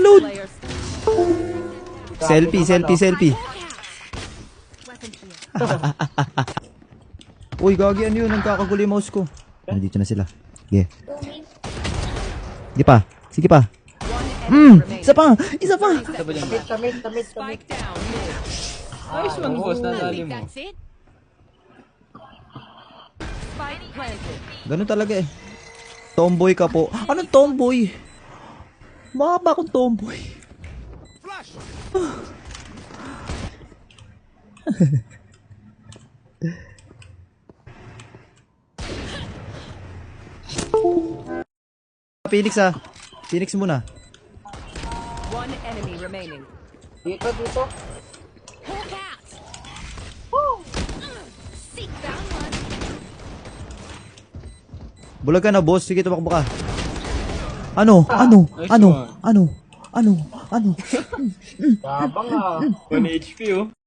Reload! Selfie, selfie, selfie. Uy, gagi, ano yun? Nagkakagulo yung mouse ko. Nandito na sila. Sige. Sige pa. Sige pa. Isa pa! Isa pa! Tamit. Spike down. Ayos man, boss. Nadali mo. That's it. Spike planted. Ganun talaga eh. Tomboy ka po. Anong tomboy? Mahaba akong tomboy. Phoenix ah. Phoenix muna. One enemy remaining. Dito. Hawk out. Woo. Seek that one. Bulag ka na boss. Sige, tumakbo ka. Ano? Ano? Ano? Ano? Ano? Ano? Yabang ah. 1 HP oh.